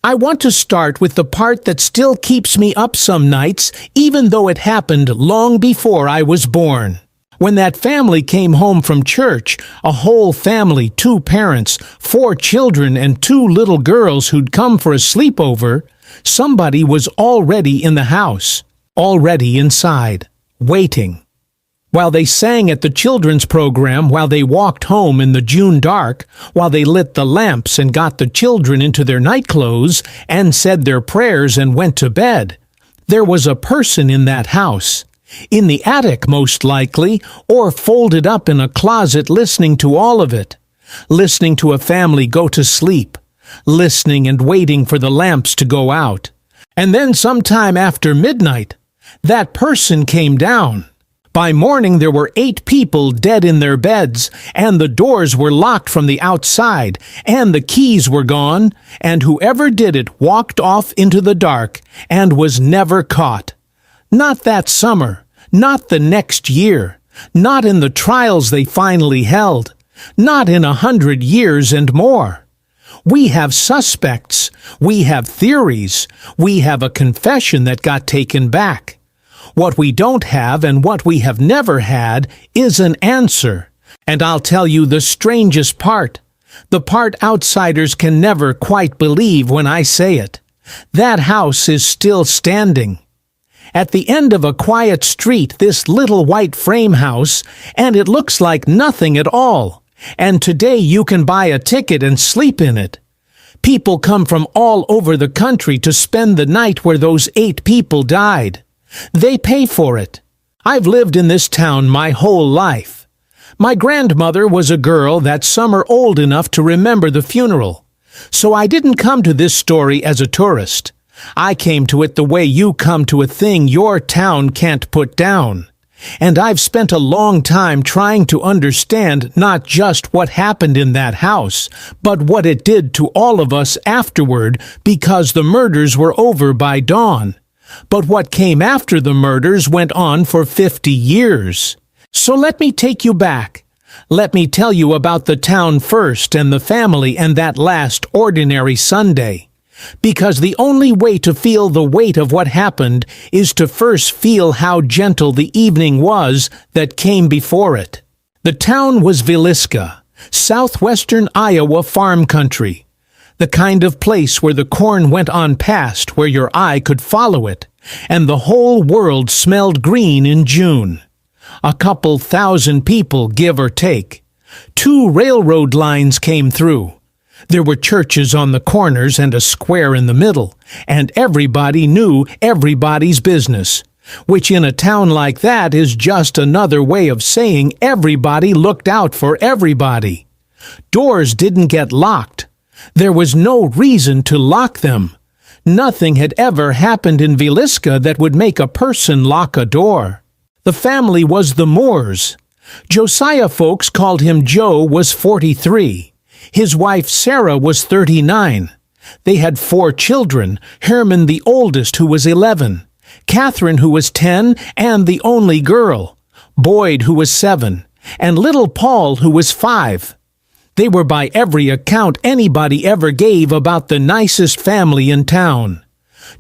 I want to start with the part that still keeps me up some nights, even though it happened long before I was born. When that family came home from church, a whole family, 2 parents, 4 children, and 2 little girls who'd come for a sleepover, somebody was already in the house, already inside, waiting. While they sang at the children's program, while they walked home in the June dark, while they lit the lamps and got the children into their nightclothes and said their prayers and went to bed, there was a person in that house, in the attic most likely, or folded up in a closet listening to all of it, listening to a family go to sleep, listening and waiting for the lamps to go out. And then sometime after midnight, that person came down. By morning there were 8 people dead in their beds, and the doors were locked from the outside, and the keys were gone, and whoever did it walked off into the dark and was never caught. Not that summer, not the next year, not in the trials they finally held, not in 100 years and more. We have suspects, we have theories, we have a confession that got taken back. What we don't have and what we have never had is an answer. And I'll tell you the strangest part, the part outsiders can never quite believe when I say it. That house is still standing. At the end of a quiet street, this little white frame house, and it looks like nothing at all. And today you can buy a ticket and sleep in it. People come from all over the country to spend the night where those 8 people died. They pay for it. I've lived in this town my whole life. My grandmother was a girl that summer old enough to remember the funeral. So I didn't come to this story as a tourist. I came to it the way you come to a thing your town can't put down. And I've spent a long time trying to understand not just what happened in that house, but what it did to all of us afterward, because the murders were over by dawn. But what came after the murders went on for 50 years. So let me take you back. Let me tell you about the town first and the family and that last ordinary Sunday. Because the only way to feel the weight of what happened is to first feel how gentle the evening was that came before it. The town was Villisca, southwestern Iowa farm country. The kind of place where the corn went on past where your eye could follow it, and the whole world smelled green in June. A couple thousand people, give or take. 2 railroad lines came through. There were churches on the corners and a square in the middle, and everybody knew everybody's business, which in a town like that is just another way of saying everybody looked out for everybody. Doors didn't get locked. There was no reason to lock them. Nothing had ever happened in Villisca that would make a person lock a door. The family was the Moores. Josiah folks called him Joe was 43. His wife Sarah was 39. They had 4 children, Herman the oldest who was 11, Catherine who was 10 and the only girl, Boyd who was 7, and little Paul who was 5. They were by every account anybody ever gave about the nicest family in town.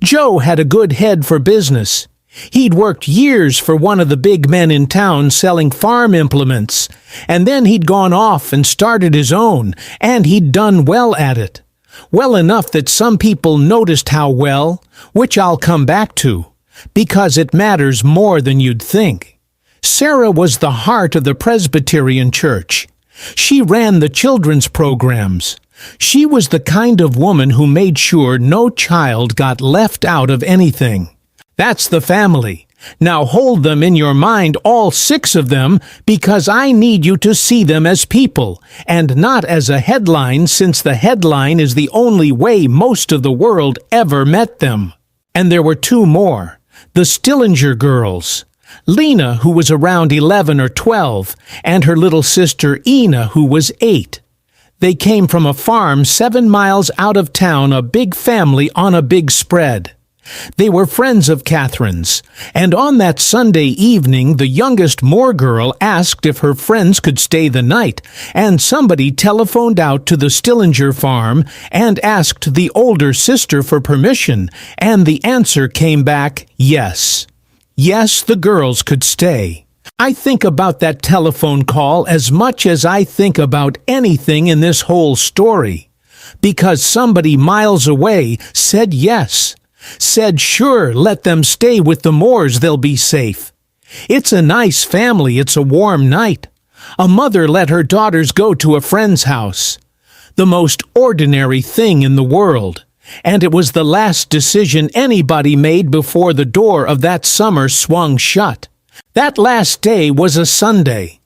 Joe had a good head for business. He'd worked years for one of the big men in town selling farm implements, and then he'd gone off and started his own, and he'd done well at it. Well enough that some people noticed how well, which I'll come back to, because it matters more than you'd think. Sarah was the heart of the Presbyterian Church. She ran the children's programs. She was the kind of woman who made sure no child got left out of anything. That's the family. Now hold them in your mind, all 6 of them, because I need you to see them as people, and not as a headline, since the headline is the only way most of the world ever met them. And there were 2 more, the Stillinger girls. Lena, who was around 11 or 12, and her little sister Ina, who was 8. They came from a farm 7 miles out of town, a big family on a big spread. They were friends of Catherine's, and on that Sunday evening the youngest Moore girl asked if her friends could stay the night, and somebody telephoned out to the Stillinger farm and asked the older sister for permission, and the answer came back, yes. Yes, the girls could stay. I think about that telephone call as much as I think about anything in this whole story, because somebody miles away said yes. Said sure, let them stay with the Moores, they'll be safe. It's a nice family, it's a warm night. A mother let her daughters go to a friend's house. The most ordinary thing in the world. And it was the last decision anybody made before the door of that summer swung shut. That last day was a Sunday,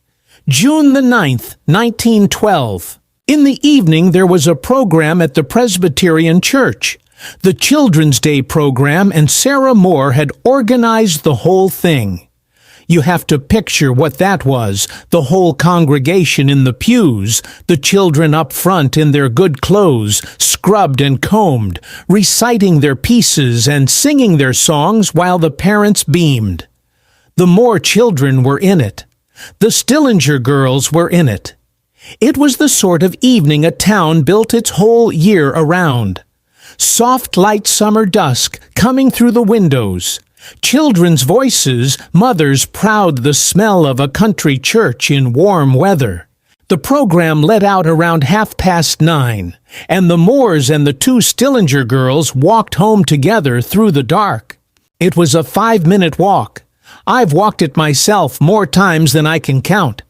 June the 9th, 1912. In the evening there was a program at the Presbyterian Church. The Children's Day program, and Sarah Moore had organized the whole thing. You have to picture what that was, the whole congregation in the pews, the children up front in their good clothes, scrubbed and combed, reciting their pieces and singing their songs while the parents beamed. The Moore children were in it. The Stillinger girls were in it. It was the sort of evening a town built its whole year around. Soft light summer dusk coming through the windows. Children's voices, mothers proud the smell of a country church in warm weather. The program let out around 9:30, and the Moores and the two Stillinger girls walked home together through the dark. It was a 5-minute walk. I've walked it myself more times than I can count.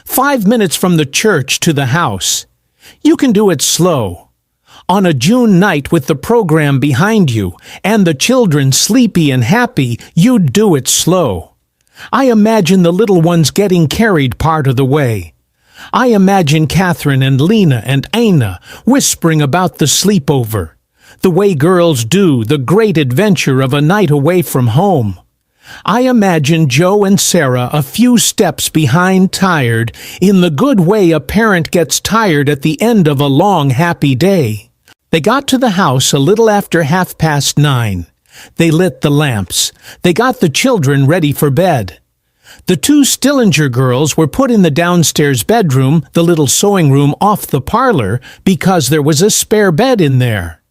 5 minutes from the church to the house. You can do it slow. On a June night with the program behind you, and the children sleepy and happy, you'd do it slow. I imagine the little ones getting carried part of the way. I imagine Catherine and Lena and Anna whispering about the sleepover, the way girls do, the great adventure of a night away from home. I imagine Joe and Sarah a few steps behind, tired, in the good way a parent gets tired at the end of a long, happy day. They got to the house a little after 9:30. They lit the lamps. They got the children ready for bed. The two Stillinger girls were put in the downstairs bedroom, the little sewing room off the parlor, because there was a spare bed in there.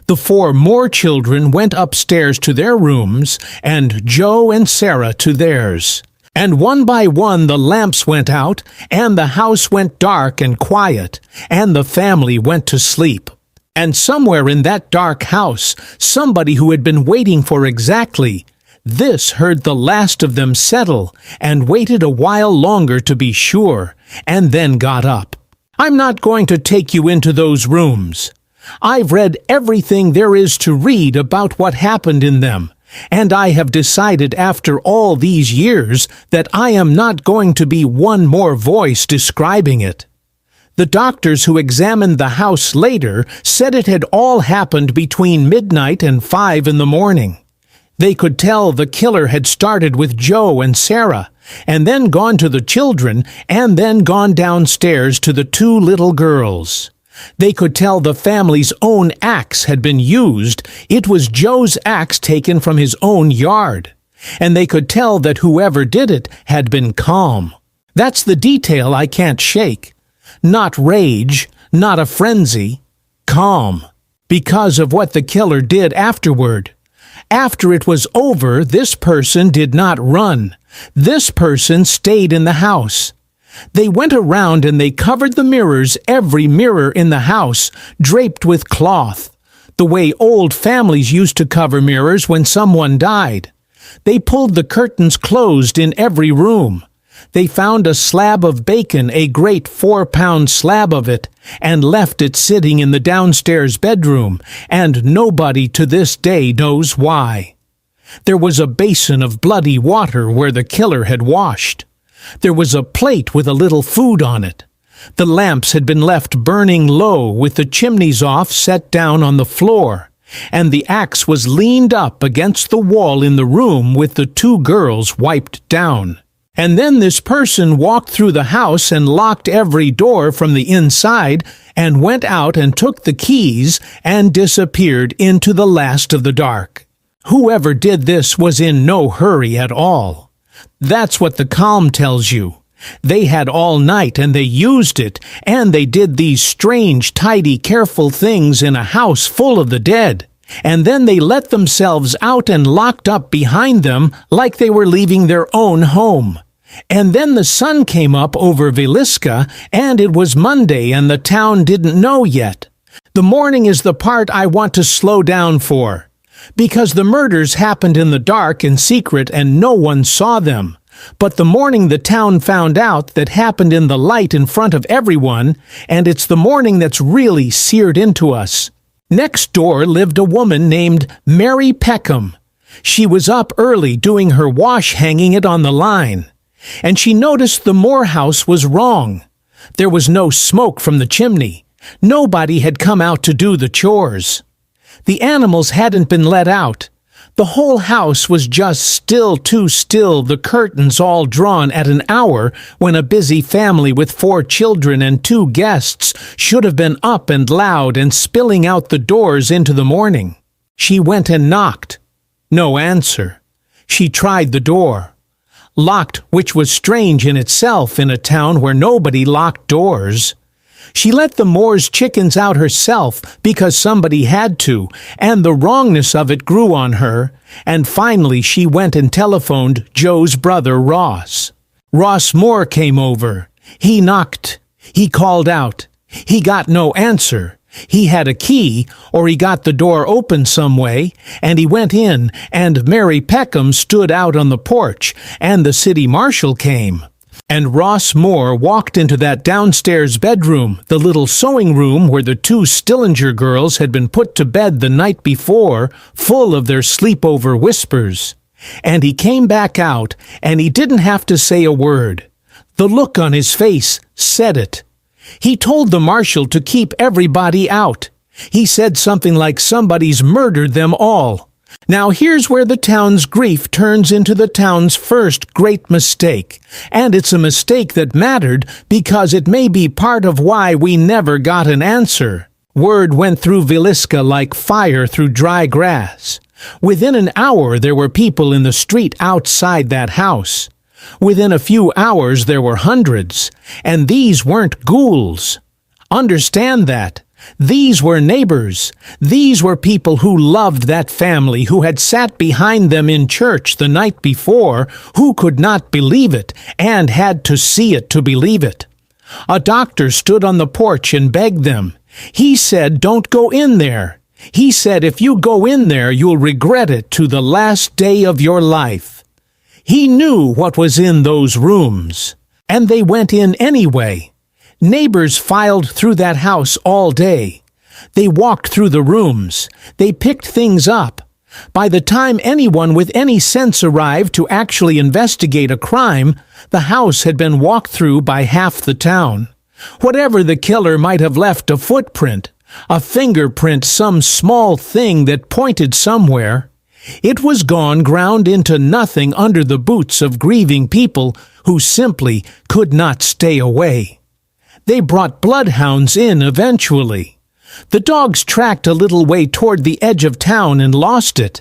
The 4 Moore children went upstairs to their rooms, and Joe and Sarah to theirs. And one by one the lamps went out, and the house went dark and quiet, and the family went to sleep. And somewhere in that dark house, somebody who had been waiting for exactly this heard the last of them settle, and waited a while longer to be sure, and then got up. I'm not going to take you into those rooms. I've read everything there is to read about what happened in them, and I have decided after all these years that I am not going to be one more voice describing it. The doctors who examined the house later said it had all happened between midnight and 5 in the morning. They could tell the killer had started with Joe and Sarah, and then gone to the children, and then gone downstairs to the 2 little girls. They could tell the family's own axe had been used. It was Joe's axe taken from his own yard. And they could tell that whoever did it had been calm. That's the detail I can't shake. Not rage, not a frenzy. Calm. Because of what the killer did afterward. After it was over, this person did not run. This person stayed in the house. They went around and they covered the mirrors, every mirror in the house, draped with cloth, the way old families used to cover mirrors when someone died. They pulled the curtains closed in every room. They found a slab of bacon, a great 4-pound slab of it, and left it sitting in the downstairs bedroom, and nobody to this day knows why. There was a basin of bloody water where the killer had washed. There was a plate with a little food on it. The lamps had been left burning low with the chimneys off, set down on the floor, and the axe was leaned up against the wall in the room with the 2 girls wiped down. And then this person walked through the house and locked every door from the inside and went out and took the keys and disappeared into the last of the dark. Whoever did this was in no hurry at all. That's what the calm tells you. They had all night and they used it, and they did these strange, tidy, careful things in a house full of the dead. And then they let themselves out and locked up behind them like they were leaving their own home. And then the sun came up over Wieluszka, and it was Monday and the town didn't know yet. The morning is the part I want to slow down for, because the murders happened in the dark and secret and no one saw them. But the morning the town found out that happened in the light in front of everyone, and it's the morning that's really seared into us. Next door lived a woman named Mary Peckham. She was up early doing her wash, hanging it on the line, and she noticed the Moore house was wrong. There was no smoke from the chimney. Nobody had come out to do the chores. The animals hadn't been let out. The whole house was just still, too still, the curtains all drawn at an hour when a busy family with 4 children and 2 guests should have been up and loud and spilling out the doors into the morning. She went and knocked. No answer. She tried the door. Locked, which was strange in itself in a town where nobody locked doors. She let the Moore's chickens out herself because somebody had to, and the wrongness of it grew on her, and finally she went and telephoned Joe's brother Ross. Ross Moore came over. He knocked. He called out. He got no answer. He had a key, or he got the door open some way, and he went in, and Mary Peckham stood out on the porch, and the city marshal came. And Ross Moore walked into that downstairs bedroom, the little sewing room where the 2 Stillinger girls had been put to bed the night before, full of their sleepover whispers. And he came back out, and he didn't have to say a word. The look on his face said it. He told the marshal to keep everybody out. He said something like somebody's murdered them all. Now here's where the town's grief turns into the town's first great mistake, and it's a mistake that mattered because it may be part of why we never got an answer. Word went through Wieluszka like fire through dry grass. Within an hour there were people in the street outside that house. Within a few hours there were hundreds, and these weren't ghouls. Understand that. These were neighbors. These were people who loved that family, who had sat behind them in church the night before, who could not believe it, and had to see it to believe it. A doctor stood on the porch and begged them. He said, "Don't go in there." He said, "If you go in there, you'll regret it to the last day of your life." He knew what was in those rooms, and they went in anyway. Neighbors filed through that house all day. They walked through the rooms. They picked things up. By the time anyone with any sense arrived to actually investigate a crime, the house had been walked through by half the town. Whatever the killer might have left, a footprint, a fingerprint, some small thing that pointed somewhere, it was gone, ground into nothing under the boots of grieving people who simply could not stay away. They brought bloodhounds in eventually. The dogs tracked a little way toward the edge of town and lost it.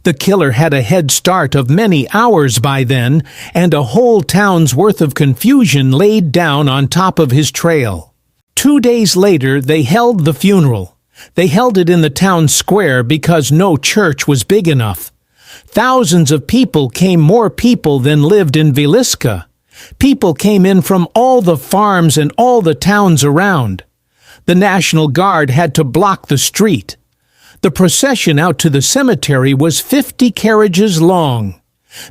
The killer had a head start of many hours by then, and a whole town's worth of confusion laid down on top of his trail. 2 days later, they held the funeral. They held it in the town square because no church was big enough. Thousands of people came, more people than lived in Wieluszka. People came in from all the farms and all the towns around. The National Guard had to block the street. The procession out to the cemetery was 50 carriages long.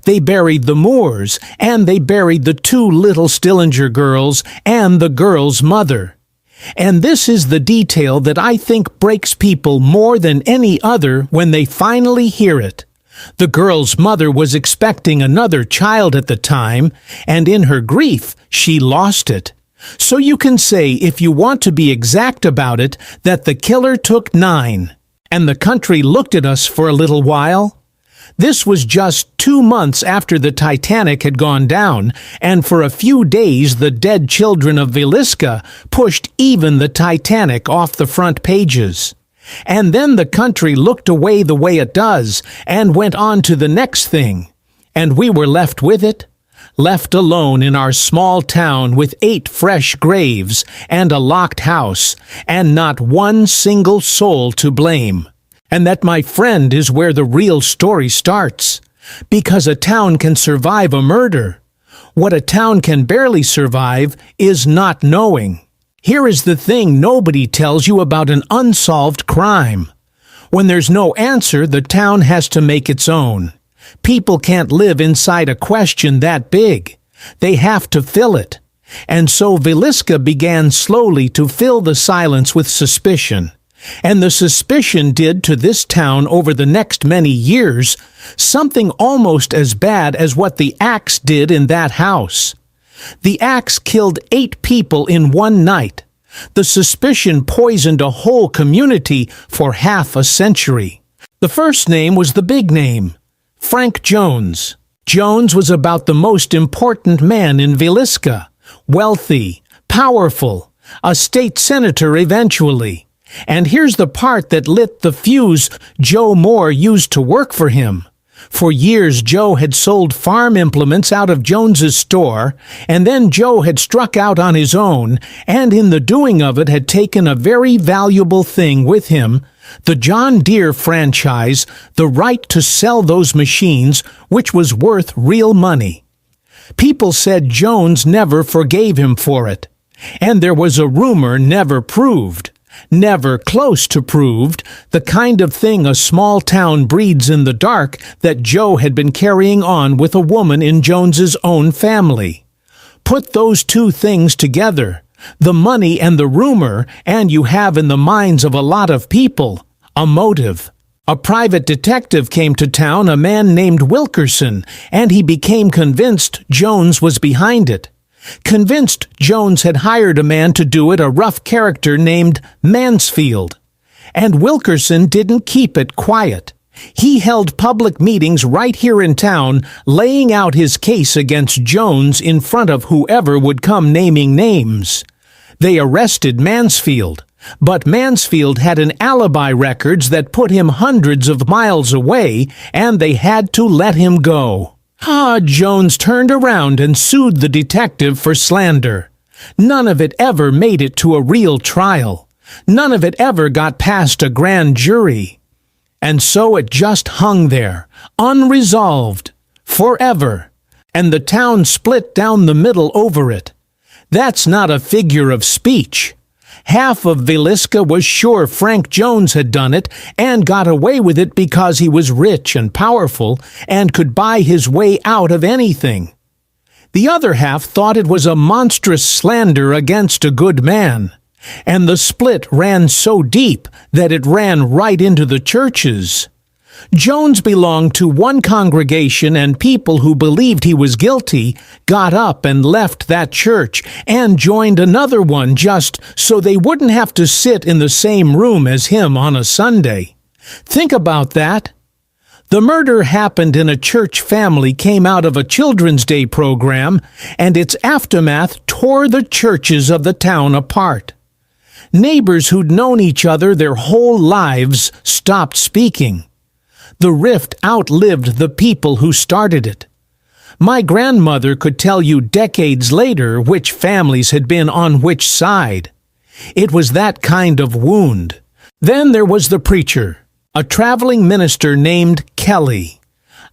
They buried the Moores, and they buried the 2 little Stillinger girls and the girl's mother. And this is the detail that I think breaks people more than any other when they finally hear it. The girl's mother was expecting another child at the time, and in her grief, she lost it. So you can say, if you want to be exact about it, that the killer took 9, and the country looked at us for a little while. This was just 2 months after the Titanic had gone down, and for a few days the dead children of Wieluszka pushed even the Titanic off the front pages. And then the country looked away the way it does and went on to the next thing. And we were left with it, left alone in our small town with 8 fresh graves and a locked house, and not one single soul to blame. And that, my friend, is where the real story starts. Because a town can survive a murder. What a town can barely survive is not knowing. Here is the thing nobody tells you about an unsolved crime. When there's no answer, the town has to make its own. People can't live inside a question that big. They have to fill it. And so Villisca began slowly to fill the silence with suspicion. And the suspicion did to this town over the next many years something almost as bad as what the axe did in that house. The axe killed 8 people in one night. The suspicion poisoned a whole community for half a century. The first name was the big name, Frank Jones. Jones was about the most important man in Villisca, wealthy, powerful, a state senator eventually. And here's the part that lit the fuse Joe Moore used to work for him. For years, Joe had sold farm implements out of Jones's store, and then Joe had struck out on his own, and in the doing of it had taken a very valuable thing with him, the John Deere franchise, the right to sell those machines, which was worth real money. People said Jones never forgave him for it, and there was a rumor never proved. Never close to proved, the kind of thing a small town breeds in the dark that Joe had been carrying on with a woman in Jones's own family. Put those two things together, the money and the rumor, and you have in the minds of a lot of people a motive. A private detective came to town, a man named Wilkerson, and he became convinced Jones was behind it. Convinced Jones had hired a man to do it, a rough character named Mansfield. And Wilkerson didn't keep it quiet. He held public meetings right here in town, laying out his case against Jones in front of whoever would come naming names. They arrested Mansfield, but Mansfield had an alibi records that put him hundreds of miles away, and they had to let him go. Jones turned around and sued the detective for slander. None of it ever made it to a real trial. None of it ever got past a grand jury. And so it just hung there, unresolved, forever, and the town split down the middle over it. That's not a figure of speech. Half of Villisca was sure Frank Jones had done it and got away with it because he was rich and powerful and could buy his way out of anything. The other half thought it was a monstrous slander against a good man, and the split ran so deep that it ran right into the churches. Jones belonged to one congregation, and people who believed he was guilty got up and left that church and joined another one just so they wouldn't have to sit in the same room as him on a Sunday. Think about that. The murder happened in a church family came out of a Children's Day program, and its aftermath tore the churches of the town apart. Neighbors who'd known each other their whole lives stopped speaking. The rift outlived the people who started it. My grandmother could tell you decades later which families had been on which side. It was that kind of wound. Then there was the preacher, a traveling minister named Kelly.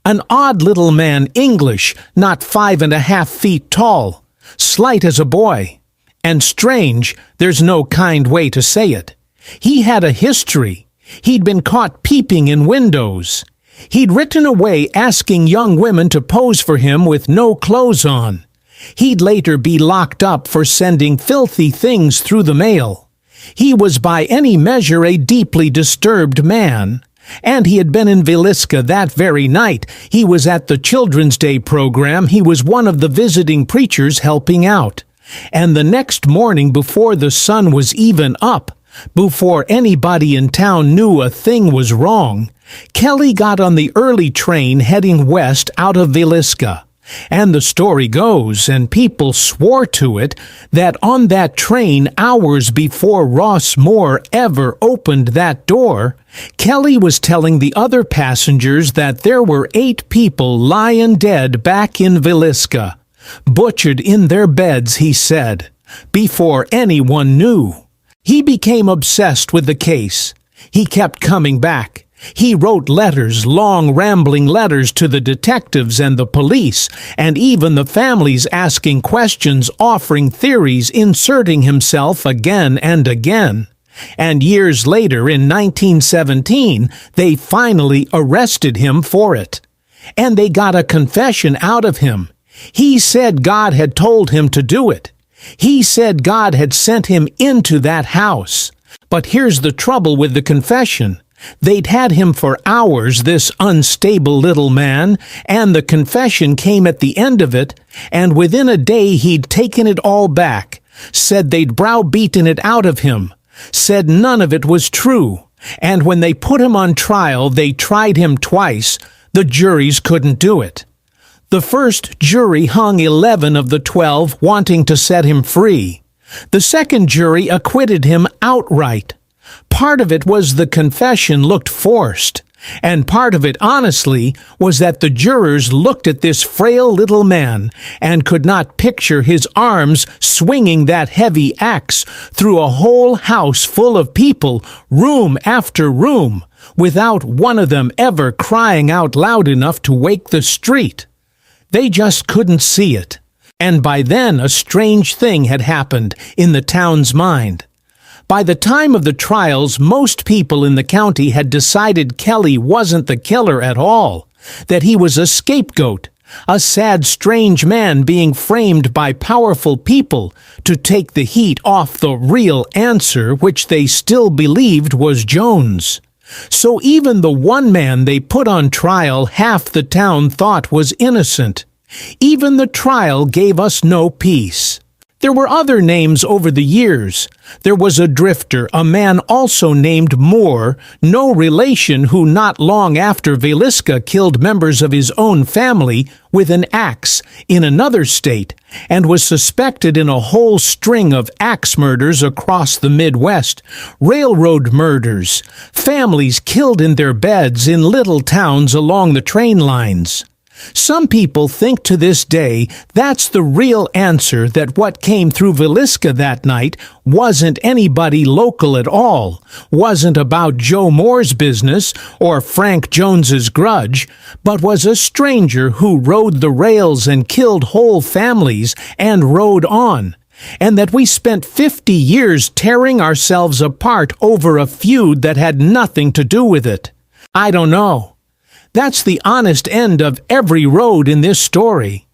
An odd little man, English, not 5.5 feet tall, slight as a boy. And strange, there's no kind way to say it. He had a history. He'd been caught peeping in windows. He'd written away asking young women to pose for him with no clothes on. He'd later be locked up for sending filthy things through the mail. He was by any measure a deeply disturbed man. And he had been in Villisca that very night. He was at the Children's Day program. He was one of the visiting preachers helping out. And the next morning, before the sun was even up, before anybody in town knew a thing was wrong, Kelly got on the early train heading west out of Villisca. And the story goes, and people swore to it, that on that train hours before Ross Moore ever opened that door, Kelly was telling the other passengers that there were 8 people lying dead back in Villisca, butchered in their beds, he said, before anyone knew. He became obsessed with the case. He kept coming back. He wrote letters, long rambling letters to the detectives and the police, and even the families, asking questions, offering theories, inserting himself again and again. And years later, in 1917, they finally arrested him for it. And they got a confession out of him. He said God had told him to do it. He said God had sent him into that house. But here's the trouble with the confession. They'd had him for hours, this unstable little man, and the confession came at the end of it, and within a day he'd taken it all back, said they'd browbeaten it out of him, said none of it was true, and when they put him on trial, they tried him twice. The juries couldn't do it. The first jury hung 11 of the 12, wanting to set him free. The second jury acquitted him outright. Part of it was the confession looked forced, and part of it, honestly, was that the jurors looked at this frail little man and could not picture his arms swinging that heavy axe through a whole house full of people, room after room, without one of them ever crying out loud enough to wake the street. They just couldn't see it. And by then a strange thing had happened in the town's mind. By the time of the trials, most people in the county had decided Kelly wasn't the killer at all, that he was a scapegoat, a sad, strange man being framed by powerful people to take the heat off the real answer, which they still believed was Jones. So even the one man they put on trial, half the town thought was innocent. Even the trial gave us no peace. There were other names over the years. There was a drifter, a man also named Moore, no relation, who not long after Villisca killed members of his own family with an axe in another state, and was suspected in a whole string of axe murders across the Midwest, railroad murders, families killed in their beds in little towns along the train lines. Some people think to this day that's the real answer, that what came through Villisca that night wasn't anybody local at all, wasn't about Joe Moore's business or Frank Jones's grudge, but was a stranger who rode the rails and killed whole families and rode on, and that we spent 50 years tearing ourselves apart over a feud that had nothing to do with it. I don't know. That's the honest end of every road in this story.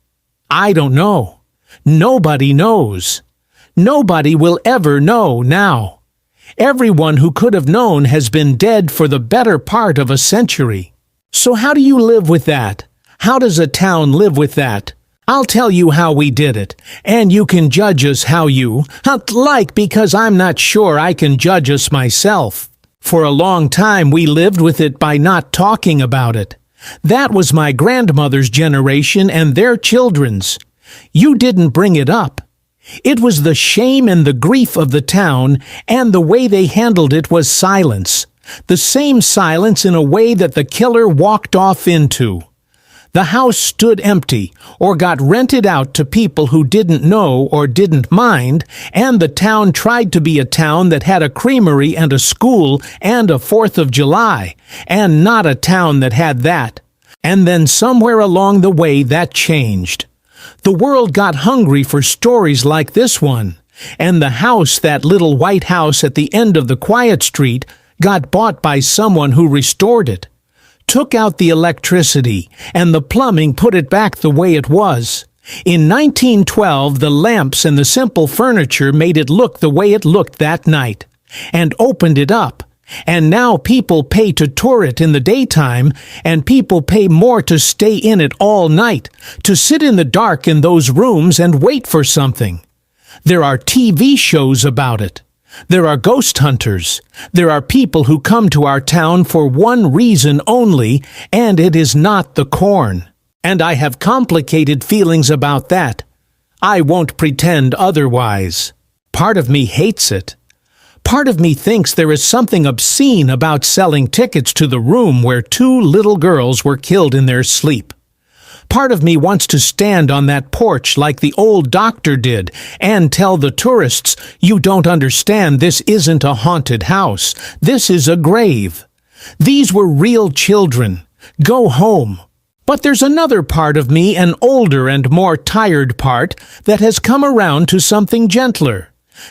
I don't know. Nobody knows. Nobody will ever know now. Everyone who could have known has been dead for the better part of a century. So how do you live with that? How does a town live with that? I'll tell you how we did it, and you can judge us how you like, because I'm not sure I can judge us myself. For a long time we lived with it by not talking about it. That was my grandmother's generation and their children's. You didn't bring it up. It was the shame and the grief of the town, and the way they handled it was silence. The same silence in a way that the killer walked off into. The house stood empty or got rented out to people who didn't know or didn't mind, and the town tried to be a town that had a creamery and a school and a 4th of July, and not a town that had that. And then somewhere along the way that changed. The world got hungry for stories like this one, and the house, that little white house at the end of the quiet street, got bought by someone who restored it. Took out the electricity, and the plumbing put it back the way it was. In 1912, the lamps and the simple furniture made it look the way it looked that night, and opened it up. And now people pay to tour it in the daytime, and people pay more to stay in it all night, to sit in the dark in those rooms and wait for something. There are TV shows about it. There are ghost hunters. There are people who come to our town for one reason only, and it is not the corn. And I have complicated feelings about that. I won't pretend otherwise. Part of me hates it. Part of me thinks there is something obscene about selling tickets to the room where 2 little girls were killed in their sleep. Part of me wants to stand on that porch like the old doctor did and tell the tourists, "You don't understand, this isn't a haunted house. This is a grave. These were real children. Go home." But there's another part of me, an older and more tired part, that has come around to something gentler.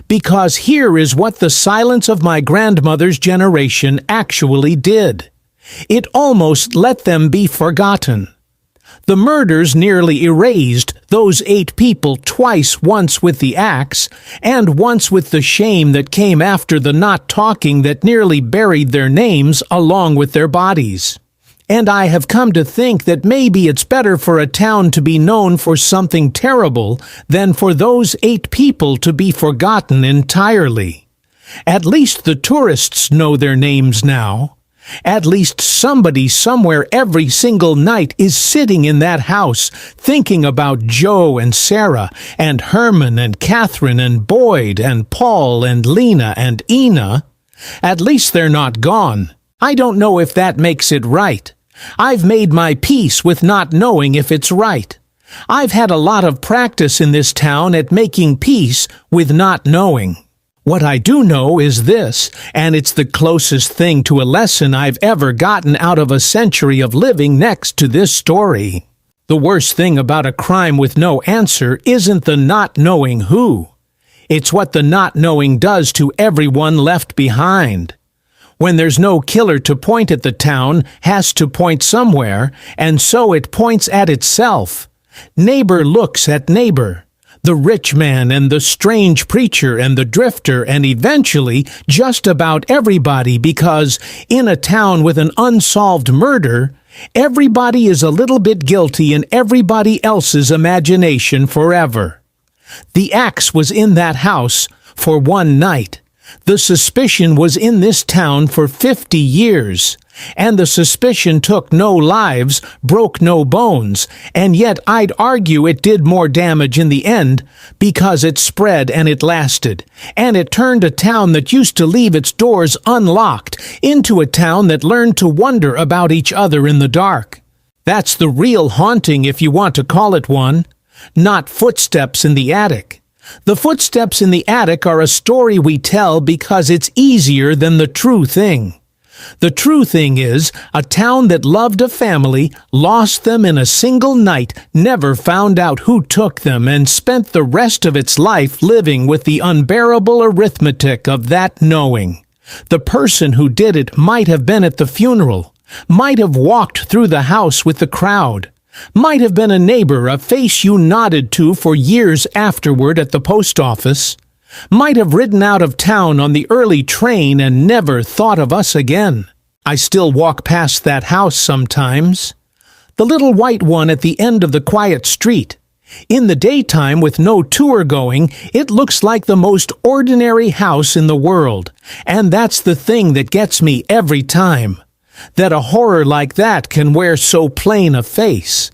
Because here is what the silence of my grandmother's generation actually did. It almost let them be forgotten. The murders nearly erased those 8 people twice, once with the axe, and once with the shame that came after the not talking that nearly buried their names along with their bodies. And I have come to think that maybe it's better for a town to be known for something terrible than for those 8 people to be forgotten entirely. At least the tourists know their names now. At least somebody somewhere every single night is sitting in that house thinking about Joe and Sarah and Herman and Catherine and Boyd and Paul and Lena and Ina. At least they're not gone. I don't know if that makes it right. I've made my peace with not knowing if it's right. I've had a lot of practice in this town at making peace with not knowing. What I do know is this, and it's the closest thing to a lesson I've ever gotten out of a century of living next to this story. The worst thing about a crime with no answer isn't the not knowing who. It's what the not knowing does to everyone left behind. When there's no killer to point at, the town has to point somewhere, and so it points at itself. Neighbor looks at neighbor. The rich man and the strange preacher and the drifter, and eventually just about everybody, because in a town with an unsolved murder, everybody is a little bit guilty in everybody else's imagination forever. The axe was in that house for one night. The suspicion was in this town for 50 years, and the suspicion took no lives, broke no bones, and yet I'd argue it did more damage in the end because it spread and it lasted, and it turned a town that used to leave its doors unlocked into a town that learned to wonder about each other in the dark. That's the real haunting, if you want to call it one, not footsteps in the attic. The footsteps in the attic are a story we tell because it's easier than the true thing. The true thing is, a town that loved a family, lost them in a single night, never found out who took them, and spent the rest of its life living with the unbearable arithmetic of that knowing. The person who did it might have been at the funeral, might have walked through the house with the crowd, might have been a neighbor, a face you nodded to for years afterward at the post office, might have ridden out of town on the early train and never thought of us again. I still walk past that house sometimes. The little white one at the end of the quiet street. In the daytime, with no tour going, it looks like the most ordinary house in the world, and that's the thing that gets me every time. That a horror like that can wear so plain a face,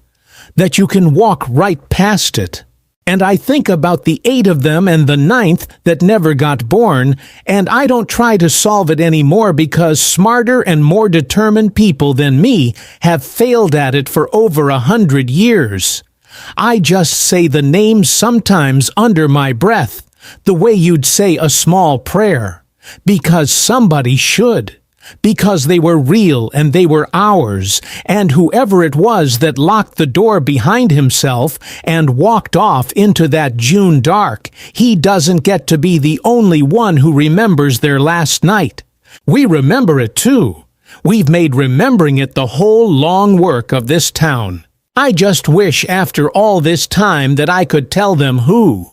that you can walk right past it. And I think about the 8 of them and the 9th that never got born, and I don't try to solve it anymore because smarter and more determined people than me have failed at it for over 100 years. I just say the names sometimes under my breath, the way you'd say a small prayer, because somebody should. Because they were real and they were ours, and whoever it was that locked the door behind himself and walked off into that June dark, he doesn't get to be the only one who remembers their last night. We remember it too. We've made remembering it the whole long work of this town. I just wish after all this time that I could tell them who.